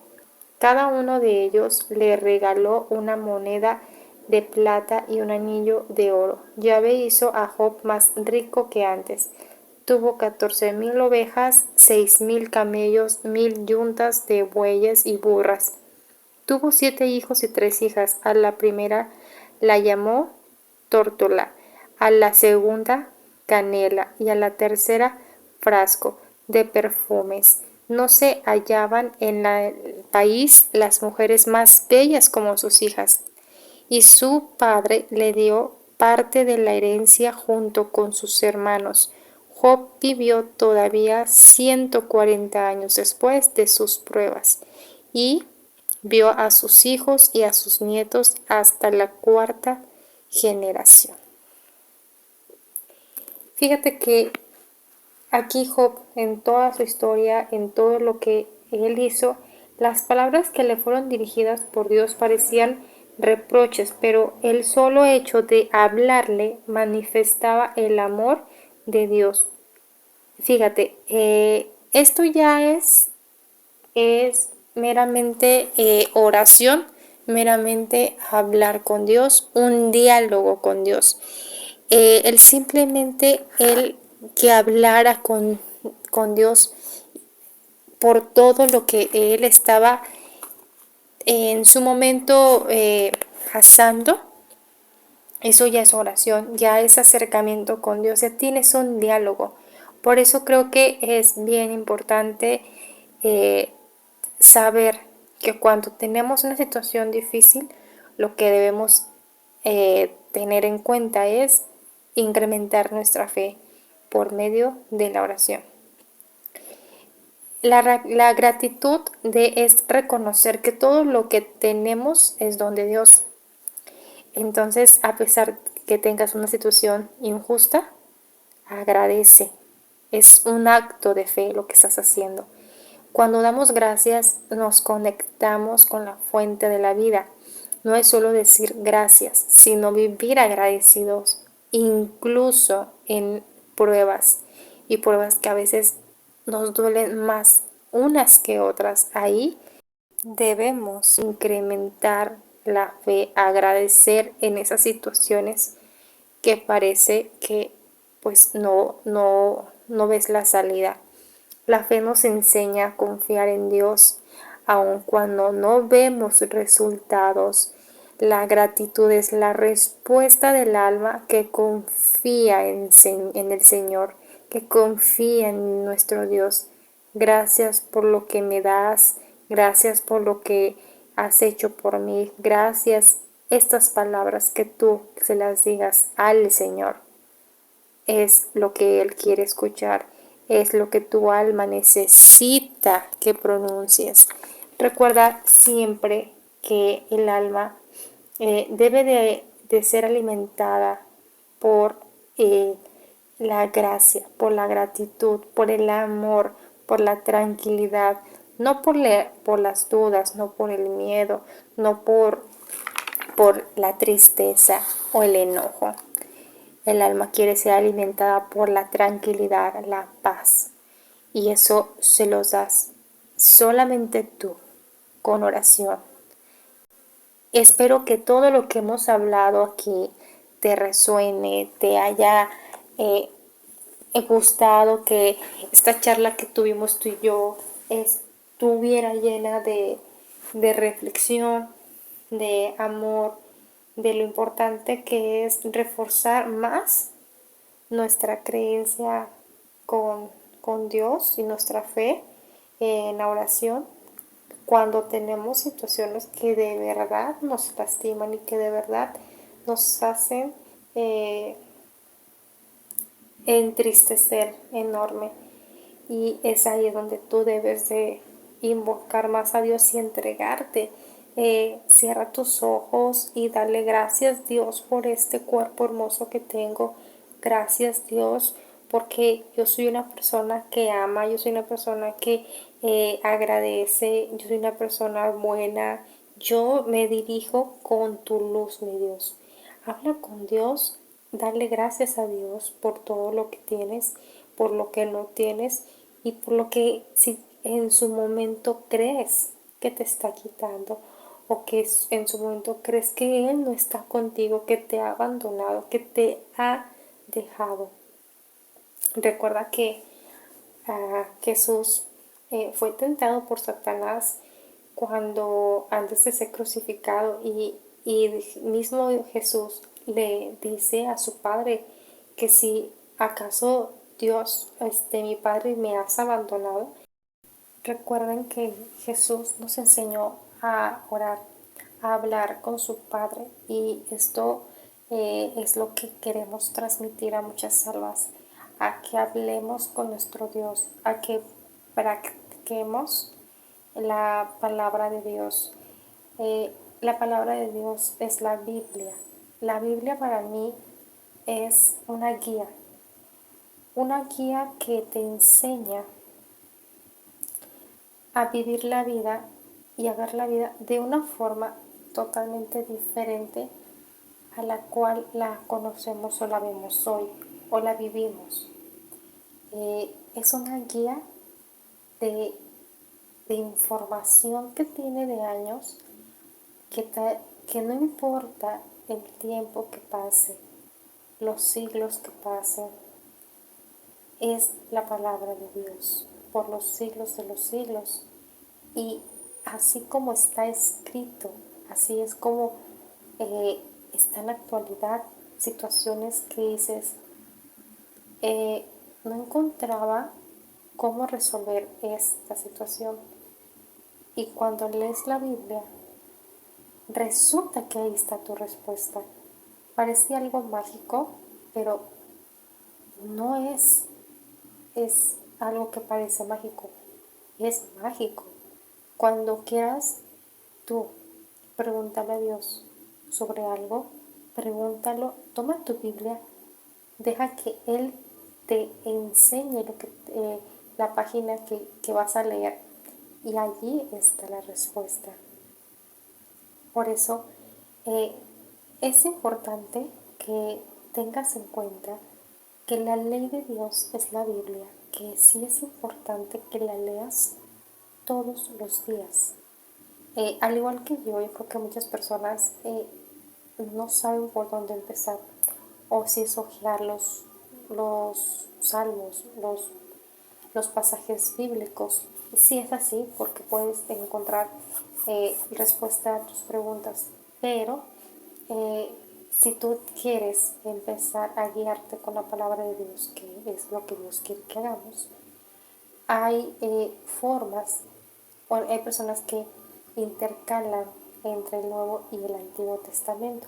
Cada uno de ellos le regaló una moneda de plata y un anillo de oro. Yahvé hizo a Job más rico que antes. Tuvo 14,000 ovejas, 6,000 camellos, 1,000 yuntas de bueyes y burras. Tuvo 7 hijos y 3 hijas. A la primera la llamó Tórtola, a la segunda Canela y a la tercera Frasco de perfumes. No se hallaban en el país las mujeres más bellas como sus hijas. Y su padre le dio parte de la herencia junto con sus hermanos. Job vivió todavía 140 años después de sus pruebas y vio a sus hijos y a sus nietos hasta la cuarta generación. Fíjate que aquí Job, en toda su historia, en todo lo que él hizo, las palabras que le fueron dirigidas por Dios parecían reproches, pero el solo hecho de hablarle manifestaba el amor de Dios. Fíjate, esto ya es meramente oración, meramente hablar con Dios, un diálogo con Dios. El que hablara con Dios por todo lo que él estaba en su momento pasando, eso ya es oración, ya es acercamiento con Dios, ya tienes un diálogo. Por eso creo que es bien importante eh, saber que cuando tenemos una situación difícil, lo que debemos tener en cuenta es incrementar nuestra fe por medio de la oración. La gratitud es reconocer que todo lo que tenemos es don de Dios. Entonces, a pesar que tengas una situación injusta, agradece. Es un acto de fe lo que estás haciendo. Cuando damos gracias, nos conectamos con la fuente de la vida. No es solo decir gracias, sino vivir agradecidos, incluso en pruebas, y pruebas que a veces nos duelen más unas que otras. Ahí debemos incrementar la fe, agradecer en esas situaciones que parece que pues no ves la salida. La fe nos enseña a confiar en Dios, aun cuando no vemos resultados. La gratitud es la respuesta del alma que confía en el Señor, que confía en nuestro Dios. Gracias por lo que me das, gracias por lo que has hecho por mí, gracias. Estas palabras que tú se las digas al Señor es lo que Él quiere escuchar, es lo que tu alma necesita que pronuncies. Recuerda siempre que el alma debe de ser alimentada por la gracia, por la gratitud, por el amor, por la tranquilidad, no por las dudas, no por el miedo, no por la tristeza o el enojo. El alma quiere ser alimentada por la tranquilidad, la paz. Y eso se los das solamente tú, con oración. Espero que todo lo que hemos hablado aquí te resuene, te haya eh, gustado, que esta charla que tuvimos tú y yo estuviera llena de reflexión, de amor, de lo importante que es reforzar más nuestra creencia con Dios y nuestra fe en la oración cuando tenemos situaciones que de verdad nos lastiman y que de verdad nos hacen entristecer enorme. Y es ahí donde tú debes de invocar más a Dios y entregarte. Cierra tus ojos y dale gracias, Dios, por este cuerpo hermoso que tengo. Gracias, Dios, porque yo soy una persona que ama, yo soy una persona que agradece, yo soy una persona buena. Yo me dirijo con tu luz, mi Dios. Habla con Dios, dale gracias a Dios por todo lo que tienes, por lo que no tienes y por lo que si en su momento crees que te está quitando o que en su momento crees que Él no está contigo, que te ha abandonado, que te ha dejado. Recuerda que Jesús fue tentado por Satanás cuando antes de ser crucificado y mismo Jesús le dice a su padre que si acaso Dios, mi padre, me has abandonado. Recuerden que Jesús nos enseñó a orar, a hablar con su Padre y esto es lo que queremos transmitir a muchas almas, a que hablemos con nuestro Dios, a que practiquemos la palabra de Dios. La palabra de Dios es la Biblia. La Biblia para mí es una guía que te enseña a vivir la vida y a ver la vida de una forma totalmente diferente a la cual la conocemos o la vemos hoy o la vivimos. Es una guía de, de información que tiene de años que no importa el tiempo que pase, los siglos que pasen, es la palabra de Dios por los siglos de los siglos. Y así como está escrito, así es como está en la actualidad, situaciones que dices, no encontraba cómo resolver esta situación. Y cuando lees la Biblia, resulta que ahí está tu respuesta. Parece algo mágico, pero no es algo que parece mágico, es mágico. Cuando quieras tú preguntarle a Dios sobre algo, pregúntalo, toma tu Biblia, deja que Él te enseñe la página que vas a leer y allí está la respuesta. Por eso es importante que tengas en cuenta que la ley de Dios es la Biblia, que sí es importante que la leas todos los días. Al igual que yo creo que muchas personas no saben por dónde empezar, o si es hojear los salmos, los pasajes bíblicos. Sí es así, porque puedes encontrar respuesta a tus preguntas, pero si tú quieres empezar a guiarte con la palabra de Dios, que es lo que Dios quiere que hagamos, hay formas, o hay personas que intercalan entre el Nuevo y el Antiguo Testamento.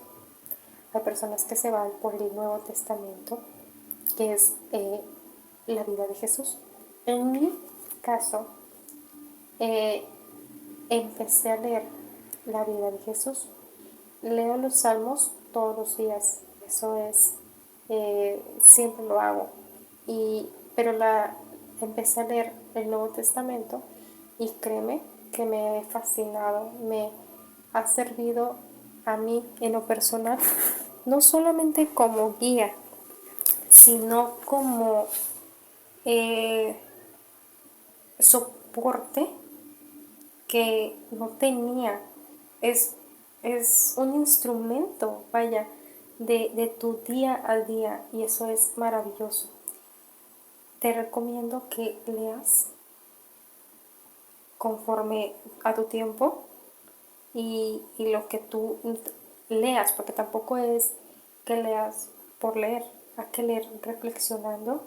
Hay personas que se van por el Nuevo Testamento, que es la vida de Jesús. En mi caso, eh, empecé a leer la vida de Jesús. Leo los salmos todos los días, eso es, siempre lo hago. Pero empecé a leer el Nuevo Testamento y créeme que me ha fascinado, me ha servido a mí en lo personal, no solamente como guía, sino como eh, soporte que no tenía. Es, es un instrumento, vaya, de tu día a día, y eso es maravilloso. Te recomiendo que leas conforme a tu tiempo y lo que tú leas, porque tampoco es que leas por leer, hay que leer reflexionando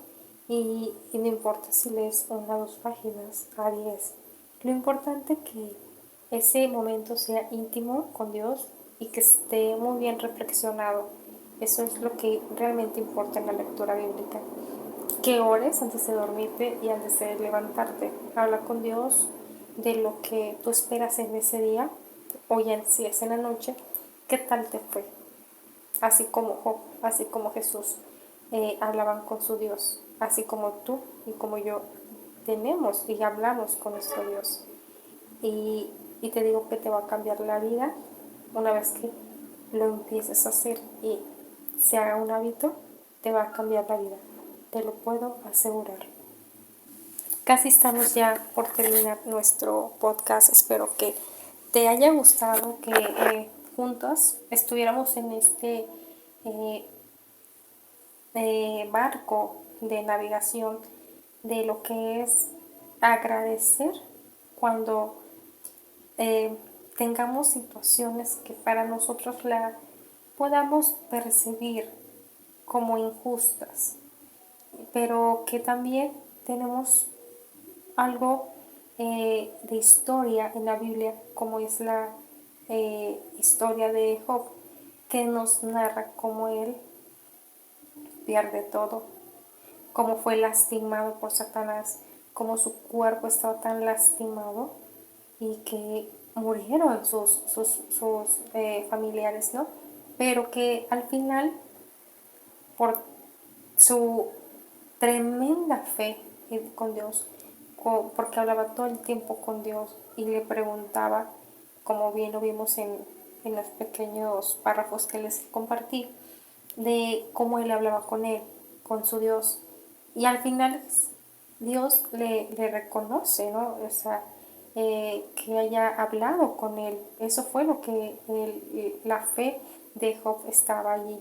y no importa si lees una o dos páginas a 10. Lo importante es que ese momento sea íntimo con Dios y que esté muy bien reflexionado. Eso es lo que realmente importa en la lectura bíblica. Que ores antes de dormirte y antes de levantarte. Habla con Dios de lo que tú esperas en ese día, o ya si es en la noche, qué tal te fue. Así como Job, así como Jesús, hablaban con su Dios, así como tú y como yo tenemos y hablamos con nuestro Dios. Y, y te digo que te va a cambiar la vida una vez que lo empieces a hacer y se haga un hábito, te va a cambiar la vida, te lo puedo asegurar. Casi estamos ya por terminar nuestro podcast. Espero que te haya gustado, que juntos estuviéramos en este eh, barco de navegación de lo que es agradecer cuando tengamos situaciones que para nosotros la podamos percibir como injustas, pero que también tenemos algo de historia en la Biblia, como es la historia de Job, que nos narra cómo él pierde todo, cómo fue lastimado por Satanás, cómo su cuerpo estaba tan lastimado y que murieron sus familiares, ¿no? Pero que al final, por su tremenda fe con Dios, porque hablaba todo el tiempo con Dios y le preguntaba, como bien lo vimos en los pequeños párrafos que les compartí, de cómo él hablaba con él, con su Dios. Y al final Dios le reconoce, ¿no? O sea, que haya hablado con él. Eso fue lo que la fe de Job estaba allí.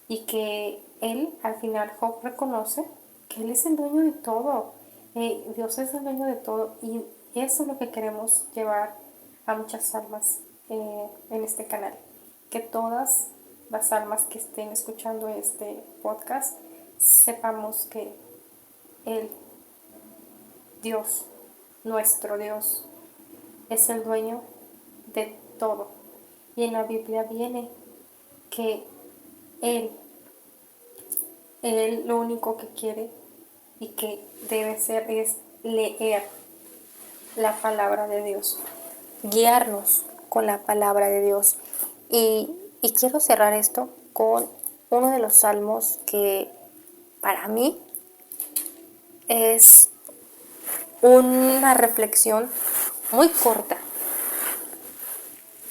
Y que él, al final, Job reconoce que él es el dueño de todo. Dios es el dueño de todo. Y eso es lo que queremos llevar a muchas almas en este canal. Que todas las almas que estén escuchando este podcast sepamos que Él, Dios, nuestro Dios, es el dueño de todo. Y en la Biblia viene que Él lo único que quiere y que debe ser es leer la palabra de Dios, guiarnos con la palabra de Dios. Y quiero cerrar esto con uno de los salmos que para mí es una reflexión muy corta,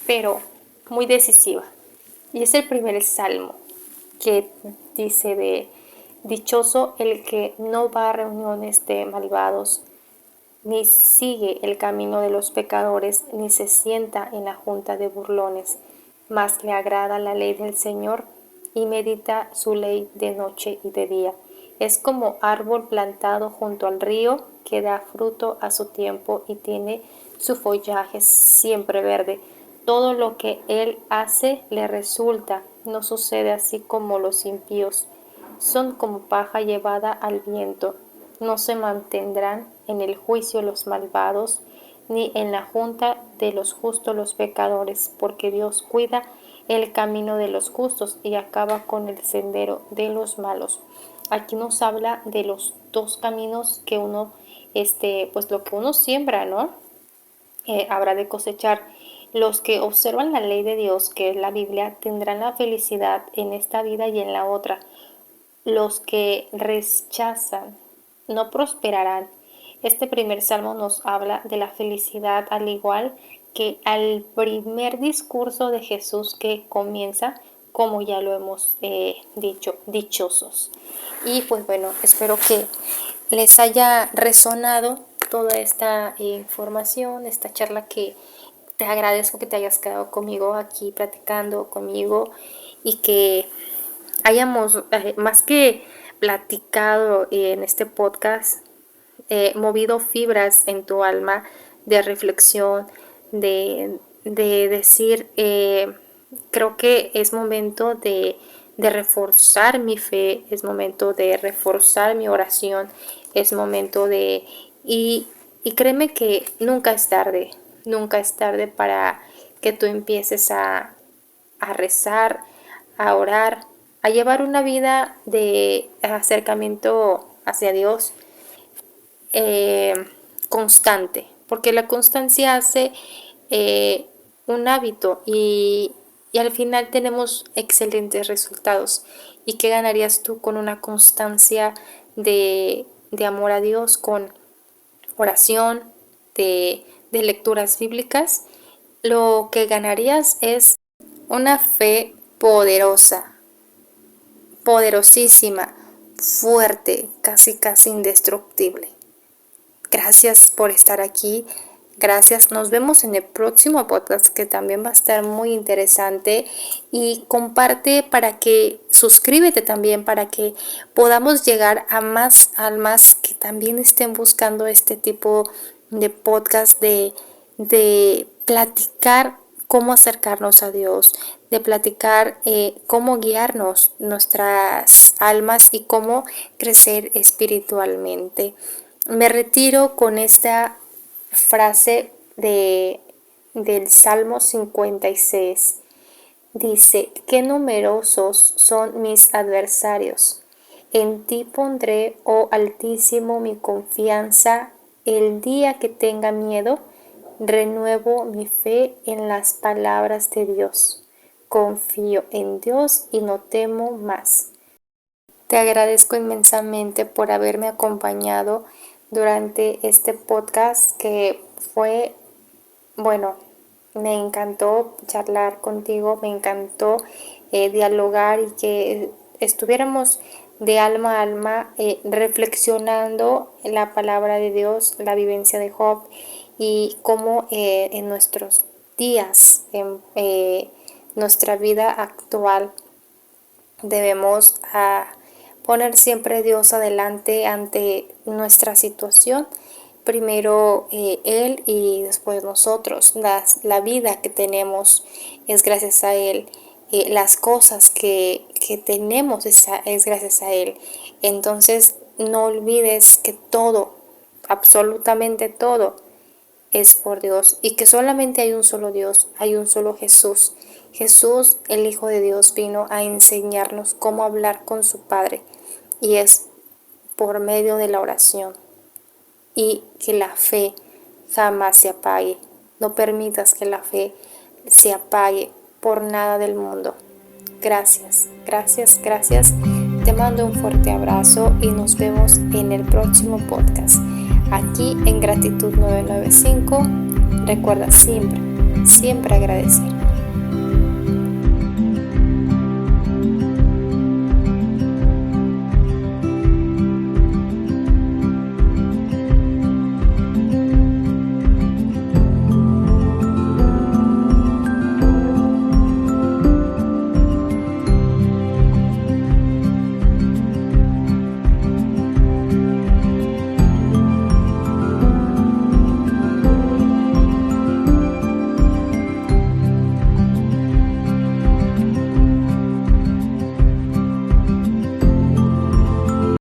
pero muy decisiva. Y es el primer salmo que dice Dichoso el que no va a reuniones de malvados, ni sigue el camino de los pecadores, ni se sienta en la junta de burlones, mas le agrada la ley del Señor, y medita su ley de noche y de día. Es como árbol plantado junto al río, que da fruto a su tiempo y tiene su follaje siempre verde. Todo lo que él hace le resulta, no sucede así como los impíos. Son como paja llevada al viento. No se mantendrán en el juicio los malvados, ni en la junta de los justos los pecadores, porque Dios cuida el camino de los justos y acaba con el sendero de los malos. Aquí nos habla de los dos caminos que uno, pues lo que uno siembra, ¿no? Habrá de cosechar. Los que observan la ley de Dios, que es la Biblia, tendrán la felicidad en esta vida y en la otra. Los que rechazan no prosperarán. Este primer salmo nos habla de la felicidad, al igual que al primer discurso de Jesús, que comienza, como ya lo hemos dicho, dichosos. Y pues bueno, espero que les haya resonado toda esta información, esta charla, que te agradezco que te hayas quedado conmigo aquí platicando conmigo, y que hayamos más que platicado en este podcast, movido fibras en tu alma de reflexión, de decir, creo que es momento de reforzar mi fe, es momento de reforzar mi oración, es momento de... Y créeme que nunca es tarde para que tú empieces a rezar, a orar, a llevar una vida de acercamiento hacia Dios constante, porque la constancia hace un hábito, y al final tenemos excelentes resultados. ¿Y qué ganarías tú con una constancia de amor a Dios, con oración, de lecturas bíblicas? Lo que ganarías es una fe poderosa, poderosísima, fuerte, casi indestructible. Gracias por estar aquí. Gracias. Nos vemos en el próximo podcast, que también va a estar muy interesante. Y comparte, para que suscríbete también, para que podamos llegar a más almas que también estén buscando este tipo de podcast, de platicar cómo acercarnos a Dios, de platicar cómo guiarnos nuestras almas y cómo crecer espiritualmente. Me retiro con esta frase del Salmo 56. Dice: qué numerosos son mis adversarios. En ti pondré, oh Altísimo, mi confianza. El día que tenga miedo, renuevo mi fe en las palabras de Dios. Confío en Dios y no temo más. Te agradezco inmensamente por haberme acompañado durante este podcast, que fue, bueno, me encantó charlar contigo, me encantó dialogar, y que estuviéramos de alma a alma reflexionando en la palabra de Dios, la vivencia de Job, y cómo en nuestros días, en nuestra vida actual, debemos poner siempre a Dios adelante ante nuestra situación. Primero Él y después nosotros. La vida que tenemos es gracias a Él. Las cosas que tenemos es gracias a Él. Entonces no olvides que todo, absolutamente todo, es por Dios, y que solamente hay un solo Dios, hay un solo Jesús. Jesús, el Hijo de Dios, vino a enseñarnos cómo hablar con su Padre, y es por medio de la oración. Y que la fe jamás se apague. No permitas que la fe se apague por nada del mundo. Gracias, gracias, gracias. Te mando un fuerte abrazo y nos vemos en el próximo podcast. Aquí en Gratitud 995, recuerda siempre, siempre agradecer.